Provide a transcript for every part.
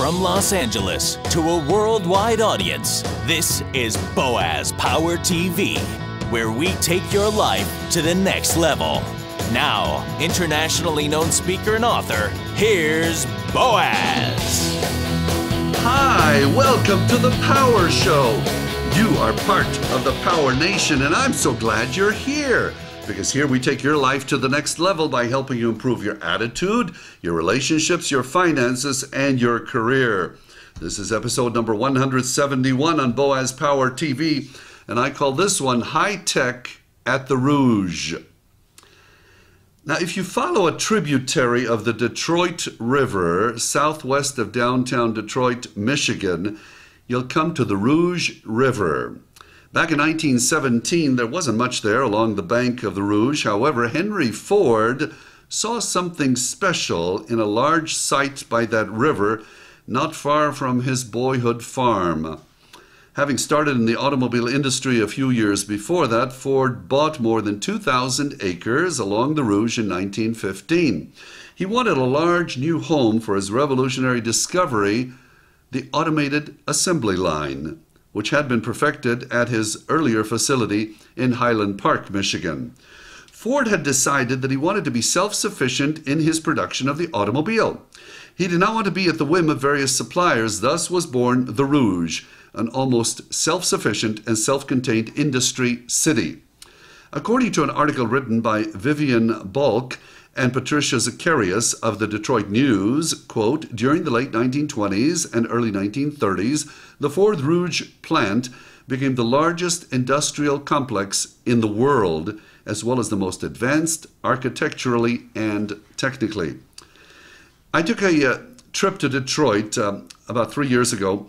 From Los Angeles to a worldwide audience, this is Boaz Power TV, where we take your life to the next level. Now, internationally known speaker and author, here's Boaz. Hi, welcome to the Power Show. You are part of the Power Nation, and I'm so glad you're here. Because here we take your life to the next level by helping you improve your attitude, your relationships, your finances, and your career. This is episode number 171 on Boaz Power TV, and I call this one Hi-Tec at the Rouge. Now, if you follow a tributary of the Detroit River southwest of downtown Detroit, Michigan, you'll come to the Rouge River. Back in 1917, there wasn't much there along the bank of the Rouge. However, Henry Ford saw something special in a large site by that river not far from his boyhood farm. Having started in the automobile industry a few years before that, Ford bought more than 2,000 acres along the Rouge in 1915. He wanted a large new home for his revolutionary discovery, the automated assembly line, which had been perfected at his earlier facility in Highland Park, Michigan. Ford had decided that he wanted to be self-sufficient in his production of the automobile. He did not want to be at the whim of various suppliers. Thus was born the Rouge, an almost self-sufficient and self-contained industry city. According to an article written by Vivian Balk and Patricia Zacharias of the Detroit News, quote, during the late 1920s and early 1930s, the Ford Rouge plant became the largest industrial complex in the world, as well as the most advanced architecturally and technically. I took a trip to Detroit about 3 years ago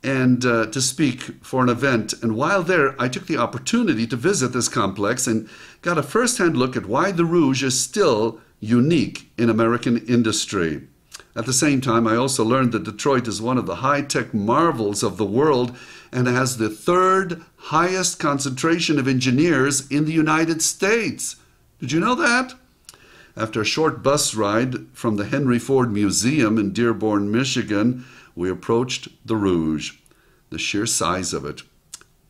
and to speak for an event. And while there, I took the opportunity to visit this complex and got a first-hand look at why the Rouge is still unique in American industry. At the same time, I also learned that Detroit is one of the high-tech marvels of the world and has the third highest concentration of engineers in the United States. Did you know that? After a short bus ride from the Henry Ford Museum in Dearborn, Michigan, we approached the Rouge. The sheer size of it,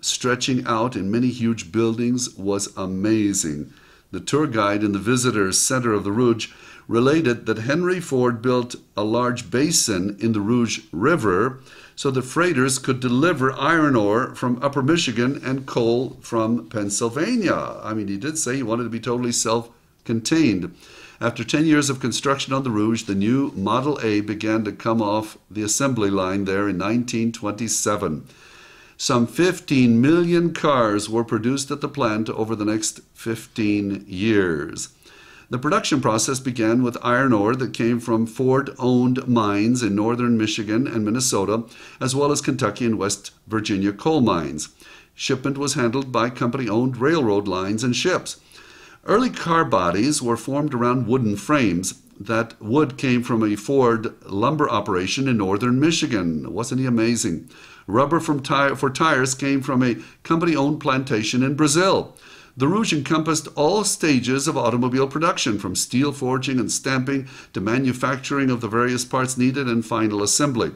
stretching out in many huge buildings, was amazing. The tour guide in the visitors center of the Rouge related that Henry Ford built a large basin in the Rouge River so the freighters could deliver iron ore from Upper Michigan and coal from Pennsylvania. I mean, he did say he wanted to be totally self-contained. After 10 years of construction on the Rouge, the new Model A began to come off the assembly line there in 1927. Some 15 million cars were produced at the plant over the next 15 years. The production process began with iron ore that came from Ford-owned mines in northern Michigan and Minnesota, as well as Kentucky and West Virginia coal mines. Shipment was handled by company-owned railroad lines and ships. Early car bodies were formed around wooden frames. That wood came from a Ford lumber operation in northern Michigan. Wasn't he amazing? Rubber for tires came from a company-owned plantation in Brazil. The Rouge encompassed all stages of automobile production, from steel forging and stamping to manufacturing of the various parts needed and final assembly.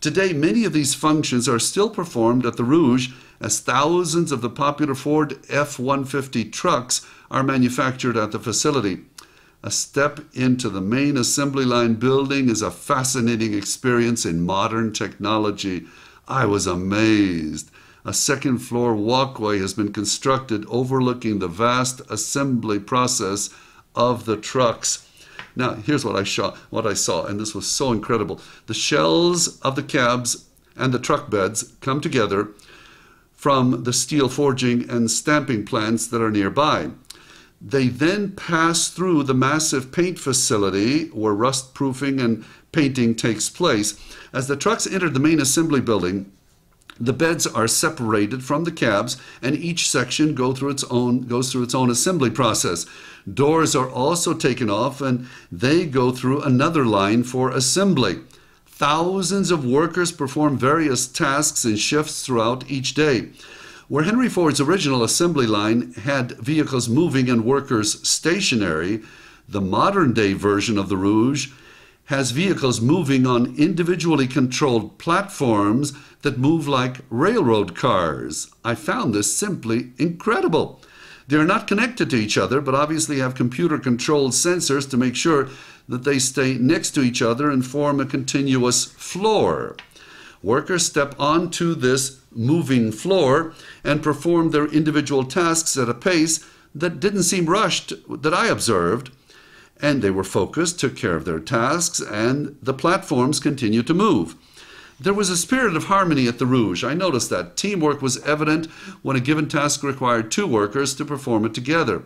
Today, many of these functions are still performed at the Rouge, as thousands of the popular Ford F-150 trucks are manufactured at the facility. A step into the main assembly line building is a fascinating experience in modern technology. I was amazed. A second-floor walkway has been constructed overlooking the vast assembly process of the trucks. Now, here's what I saw, and this was so incredible. The shells of the cabs and the truck beds come together from the steel forging and stamping plants that are nearby. They then pass through the massive paint facility where rust proofing and painting takes place. As the trucks enter the main assembly building, the beds are separated from the cabs, and each section goes through its own assembly process. Doors are also taken off, and they go through another line for assembly. Thousands of workers perform various tasks and shifts throughout each day. Where Henry Ford's original assembly line had vehicles moving and workers stationary, the modern-day version of the Rouge has vehicles moving on individually controlled platforms that move like railroad cars. I found this simply incredible. They're not connected to each other, but obviously have computer-controlled sensors to make sure that they stay next to each other and form a continuous floor. Workers step onto this moving floor and perform their individual tasks at a pace that didn't seem rushed that I observed. And they were focused, took care of their tasks, and the platforms continued to move. There was a spirit of harmony at the Rouge. I noticed that teamwork was evident when a given task required 2 workers to perform it together.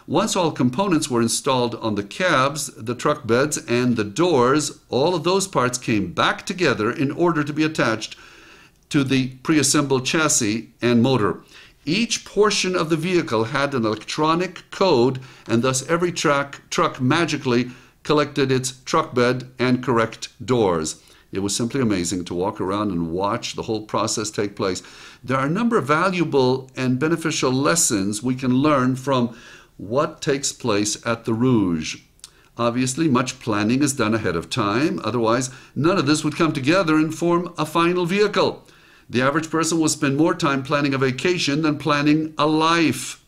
Once all components were installed on the cabs, the truck beds, and the doors, all of those parts came back together in order to be attached to the pre-assembled chassis and motor. Each portion of the vehicle had an electronic code, and thus every truck magically collected its truck bed and correct doors. It was simply amazing to walk around and watch the whole process take place. There are a number of valuable and beneficial lessons we can learn from what takes place at the Rouge. Obviously, much planning is done ahead of time. Otherwise, none of this would come together and form a final vehicle. The average person will spend more time planning a vacation than planning a life.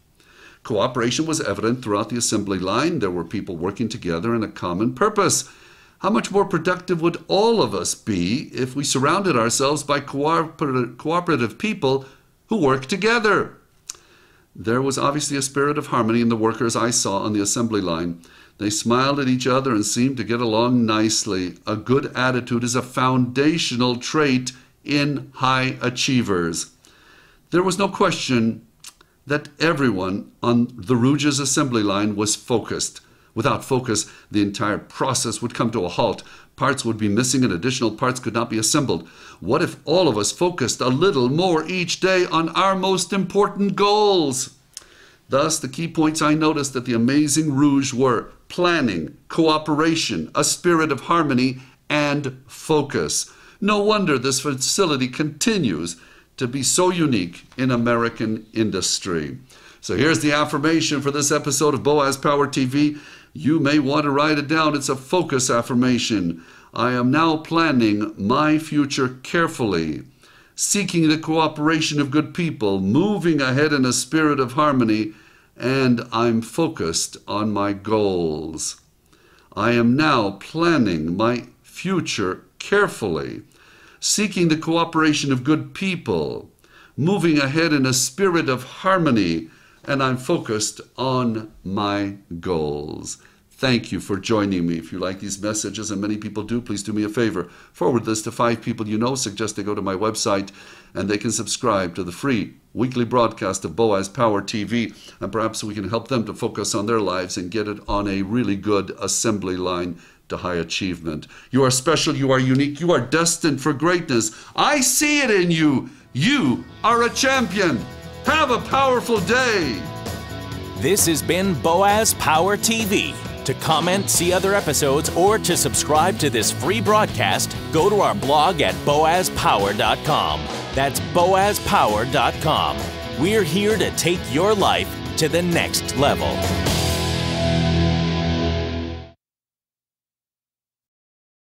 Cooperation was evident throughout the assembly line. There were people working together in a common purpose. How much more productive would all of us be if we surrounded ourselves by cooperative people who work together? There was obviously a spirit of harmony in the workers I saw on the assembly line. They smiled at each other and seemed to get along nicely. A good attitude is a foundational trait in high achievers. There was no question that everyone on the Rouge's assembly line was focused. Without focus, the entire process would come to a halt. Parts would be missing and additional parts could not be assembled. What if all of us focused a little more each day on our most important goals? Thus, the key points I noticed at the amazing Rouge were planning, cooperation, a spirit of harmony, and focus. No wonder this facility continues to be so unique in American industry. So here's the affirmation for this episode of Boaz Power TV. You may want to write it down. It's a focus affirmation. I am now planning my future carefully, seeking the cooperation of good people, moving ahead in a spirit of harmony, and I'm focused on my goals. I am now planning my future carefully, seeking the cooperation of good people, moving ahead in a spirit of harmony, and I'm focused on my goals. Thank you for joining me. If you like these messages, and many people do, please do me a favor. Forward this to 5 people you know. Suggest they go to my website and they can subscribe to the free weekly broadcast of Boaz Power TV, and perhaps we can help them to focus on their lives and get it on a really good assembly line to high achievement. You are special, you are unique, you are destined for greatness. I see it in you. You are a champion. Have a powerful day. This has been Boaz Power TV. To comment, see other episodes, or to subscribe to this free broadcast, go to our blog at boazpower.com. That's boazpower.com. We're here to take your life to the next level.